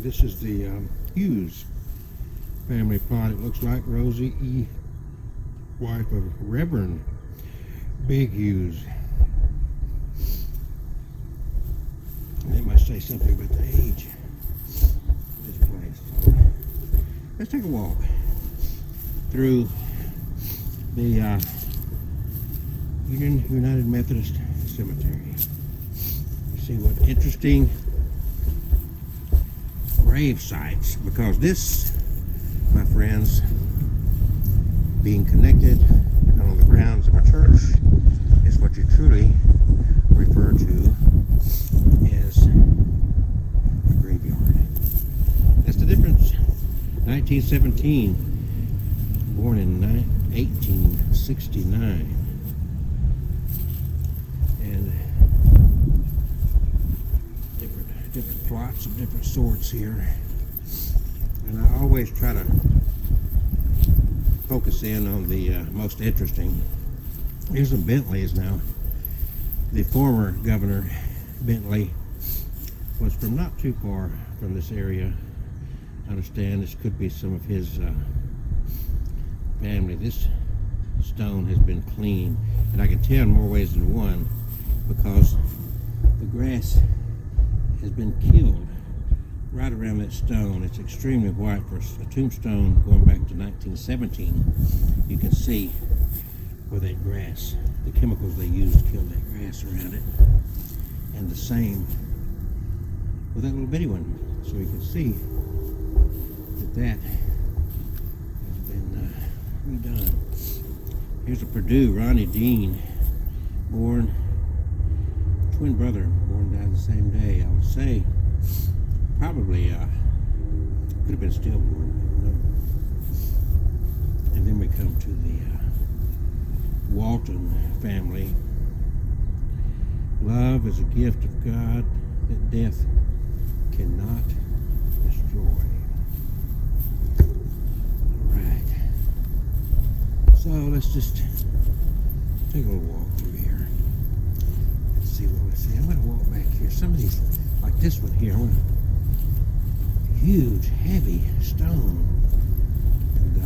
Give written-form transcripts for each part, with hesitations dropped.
This is the Hughes family plot. It looks like Rosie E., wife of Reverend Big Hughes. And they must say something about the age of this place. So let's take a walk through the United Methodist Cemetery. See what interesting grave sites, because this, my friends, being connected on the grounds of a church, is what you truly refer to as a graveyard. That's the difference. 1917, born in 1869, and different plots of different sorts here. And I always try to focus in on the most interesting. Here's some Bentleys now. The former governor, Bentley, was from not too far from this area. I understand this could be some of his family. This stone has been cleaned, and I can tell in more ways than one, because the grass has been killed right around that stone. It's extremely white for a tombstone going back to 1917. You can see where that grass, the chemicals they used killed that grass around it. And the same with that little bitty one. So you can see that has been redone. Here's a Purdue, Ronnie Dean, born, twin brother, born and died the same day. I would say probably could have been stillborn. And then we come to the Walton family. Love is a gift of God that death cannot destroy. All right. So let's just take a little walk through here. Let's see what we see. I'm going to walk back here. Some of these, like this one here, huge, heavy stone. And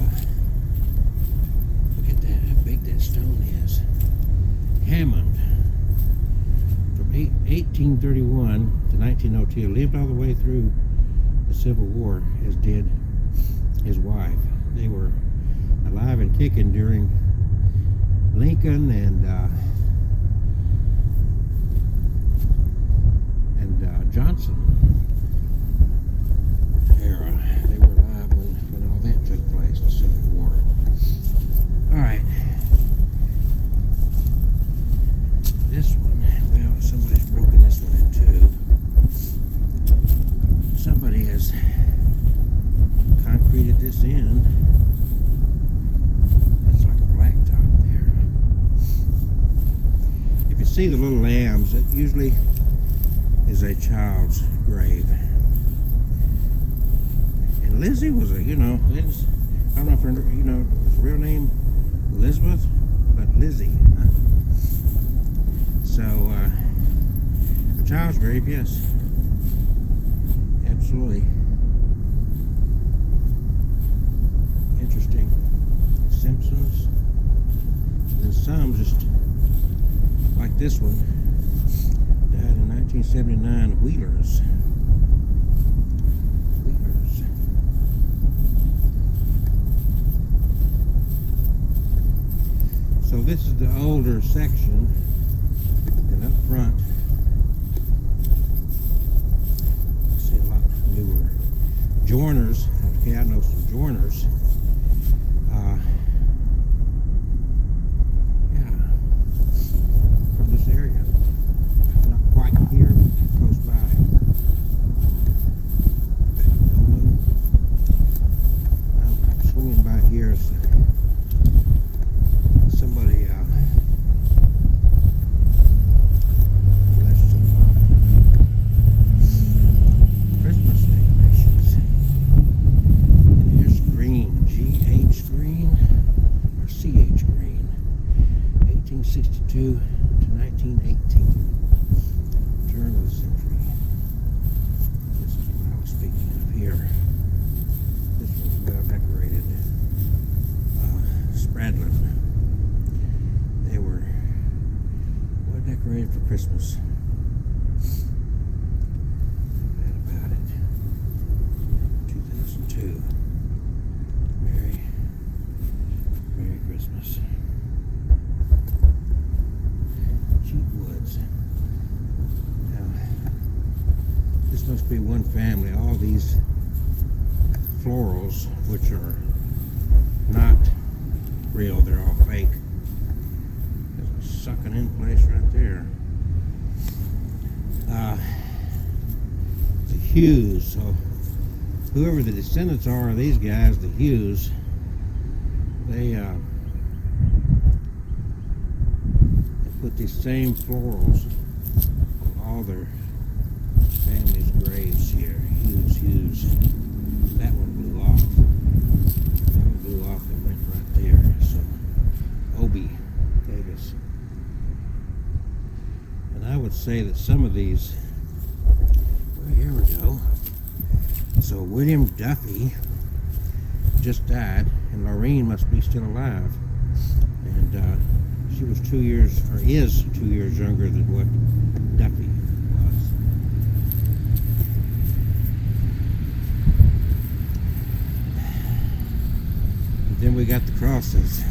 look at that, how big that stone is. Hammond, from 1831 to 1902, lived all the way through the Civil War, as did his wife. They were alive and kicking during Lincoln and Johnson era. They were alive when all that took place, the Civil War. All right. This one, well, somebody's broken this one in two. Somebody has concreted this in. That's like a blacktop there. If you see the little lambs, that usually is a child's grave. And Lizzie was a, I don't know if her, her real name Elizabeth, but Lizzie. So, a child's grave, yes. Absolutely. Interesting. Simpsons. And some just like this one. Died in 1979. Wheelers. So this is the older section, and up front, I see a lot newer joiners. Okay, I know some joiners. Yeah, from this area. Not quite here, but close by. I'm swinging by here. So somebody left some Christmas decorations. And here's some green Christmas. That about it. 2002. Merry Christmas. Cheap woods. Now, this must be one family. All these florals, which are not real, they're all fake. There's a sucking in place right there. The Hughes. So whoever the descendants are of these guys, the Hughes, they put these same florals on all their family's graves here. Hughes. That one blew off. That one blew off and went right there. So, Obie Davis. And I would say that some of these, well, here we go. So, William Duffy just died, and Lorraine must be still alive. And she was 2 years, or is 2 years younger than what Duffy was. Then we got the crosses.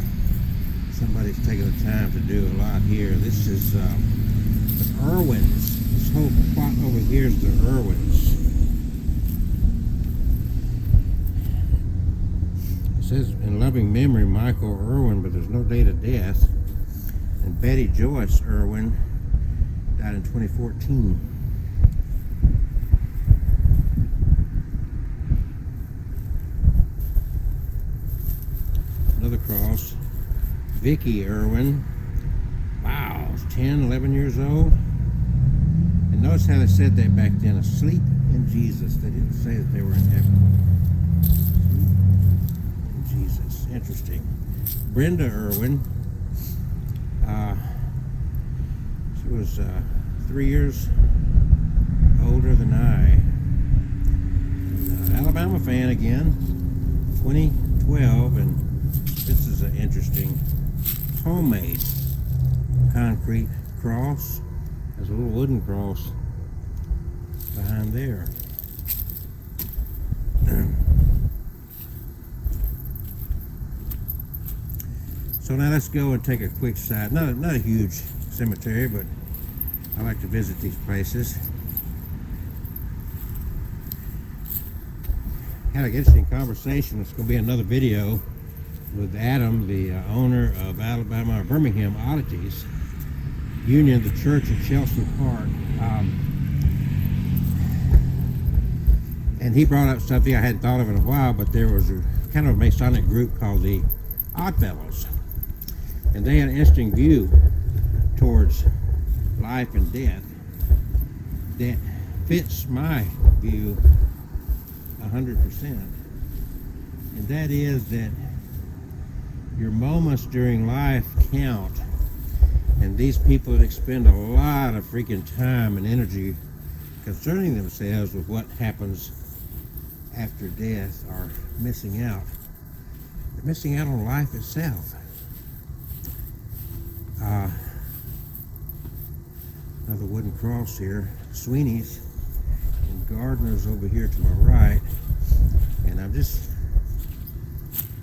Somebody's taking the time to do a lot here. This is the Irwins. This whole plot over here is the Irwins. It says in loving memory Michael Irwin, but there's no date of death. And Betty Joyce Irwin died in 2014. Another cross. Vicky Irwin. Wow, 10, 11 years old. And notice how they said that back then, asleep in Jesus. They didn't say that they were in heaven. In Jesus. Interesting. Brenda Irwin. She was 3 years older than I. Alabama fan again. 2012, and this is an interesting homemade concrete cross. There's a little wooden cross behind there. So now let's go and take a quick side. Not a huge cemetery, but I like to visit these places. Had an interesting conversation. It's going to be another video with Adam, the owner of Alabama Birmingham Oddities Union, the church in Chelsea Park. And he brought up something I hadn't thought of in a while, but there was a kind of a Masonic group called the Oddfellows. And they had an interesting view towards life and death that fits my view 100%. And that is that your moments during life count. And these people that expend a lot of freaking time and energy concerning themselves with what happens after death are missing out. They're missing out on life itself. Another wooden cross here. Sweeney's and Gardner's over here to my right. And I've just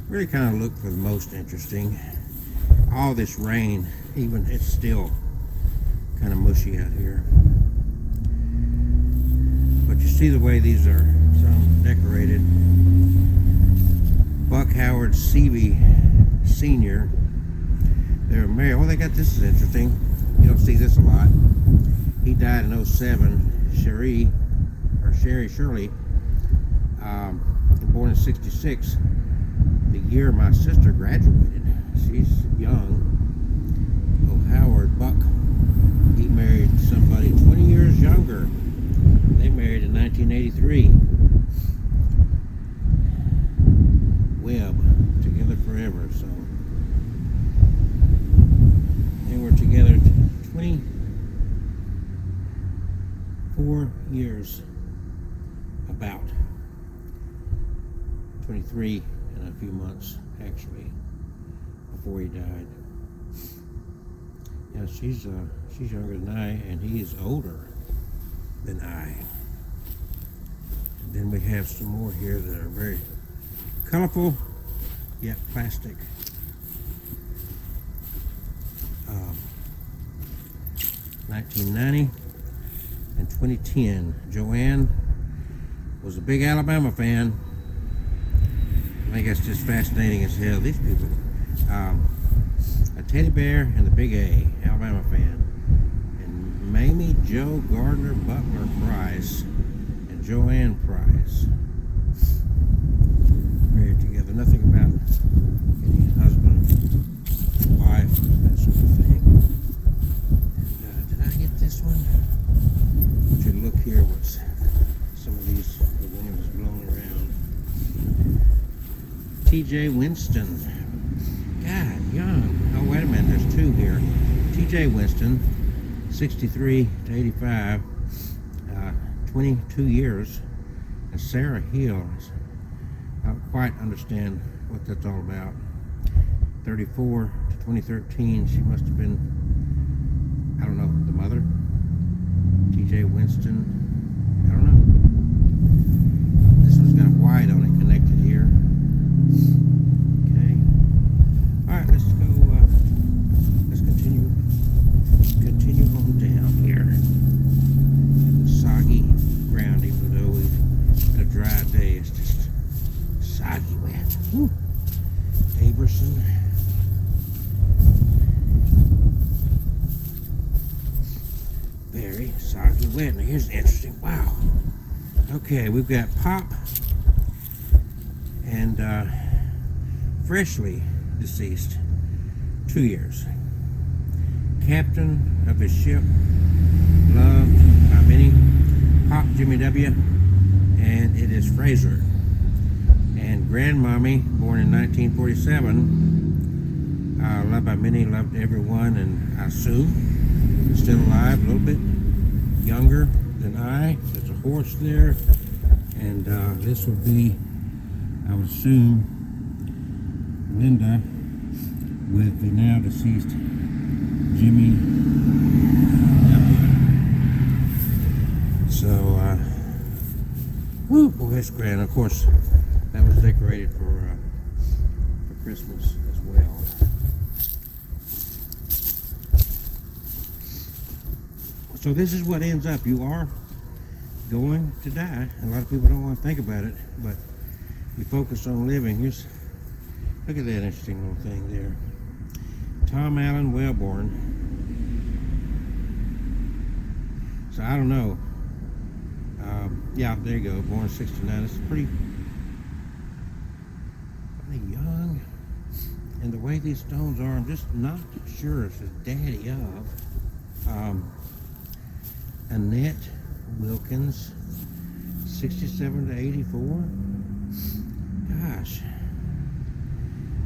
really kind of looked for the most interesting. All this rain, even it's still kind of mushy out here. But you see the way these are some decorated. Buck Howard Seavey Sr. They're married. Oh, they got this is interesting. You don't see this a lot. He died in 07. Sherry Shirley, born in 66. The year my sister graduated. She's young. Oh, Howard Buck. He married somebody 20 years younger. They married in 1983. Webb, together forever. So they were together 24 years, about 23 and a few months actually before he died. Yeah, she's younger than I, and he is older than I. And then we have some more here that are very colorful, yet plastic. 1990 and 2010. Joanne was a big Alabama fan. I think that's just fascinating as hell. These people. A teddy bear and the big A, Alabama fan. And Mamie Jo Gardner Butler Price and Joanne Price. Married together. Nothing about any husband, wife, that sort of thing. And, did I get this one? I want you to look here what's some of these, the wind is blowing around. T.J. Winston. God, young. Oh, wait a minute, there's two here. T.J. Winston, 63 to 85, 22 years. And Sarah Hill, I don't quite understand what that's all about. 34 to 2013, she must have been, I don't know, the mother. T.J. Winston, I don't know. This one's got white on it connected here. Okay. All right, let's go, let's continue on down here. The soggy ground, even though we've had a dry day, it's just soggy wet. Woo. Aberson. Very soggy wet. Now here's interesting. Wow. Okay, we've got Pop and freshly deceased, 2 years. Captain of his ship, loved by many, Pop Jimmy W. And it is Fraser. And Grandmommy, born in 1947, loved by many, loved everyone, and I assume still alive, a little bit younger than I. There's a horse there, and this would be, I would assume, Linda with the now deceased Jimmy. So, whoo, boy, that's grand. Of course, that was decorated for Christmas as well. So this is what ends up. You are going to die. A lot of people don't want to think about it, but you focus on living. Here's, look at that interesting little thing there. Tom Allen Wellborn. So I don't know. Yeah, there you go. Born 69. It's pretty young. And the way these stones are, I'm just not sure it's his daddy of. Annette Wilkins, 67 to 84. Gosh,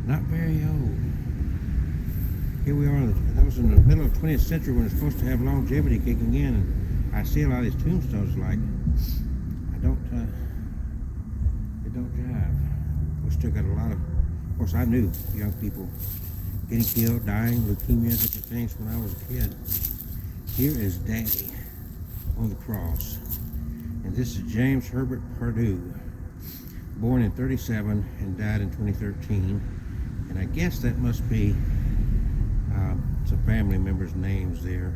not very old. Here we are. That was in the middle of the 20th century when it's supposed to have longevity kicking in. And I see a lot of these tombstones like, they don't jive. We still got a lot of course, I knew young people getting killed, dying, leukemia, different things when I was a kid. Here is Daddy on the cross. And this is James Herbert Perdue, born in 37 and died in 2013. And I guess that must be some family members' names there.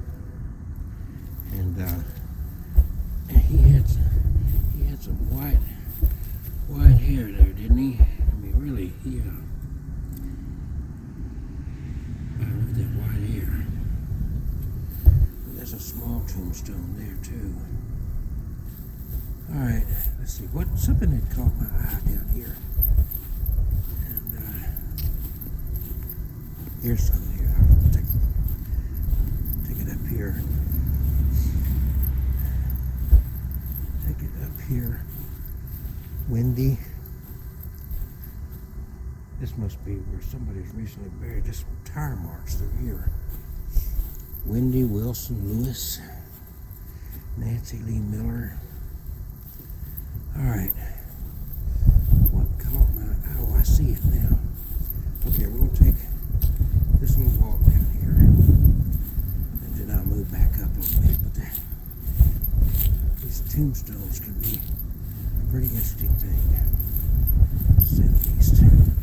And he had some white hair there, didn't he? I mean, really, yeah. Wow, look at that white hair. There's a small tombstone there too. All right, let's see. Something had caught my eye down here. And here's something here. I'll take it up here. Take it up here. Wendy. This must be where somebody's recently buried. Just tire marks through here. Wendy Wilson Lewis. Nancy Lee Miller. All right. What caught my eye? Oh, I see it now. Okay, we're going to take this little walk down here. tombstones could be a pretty interesting thing. Southeast.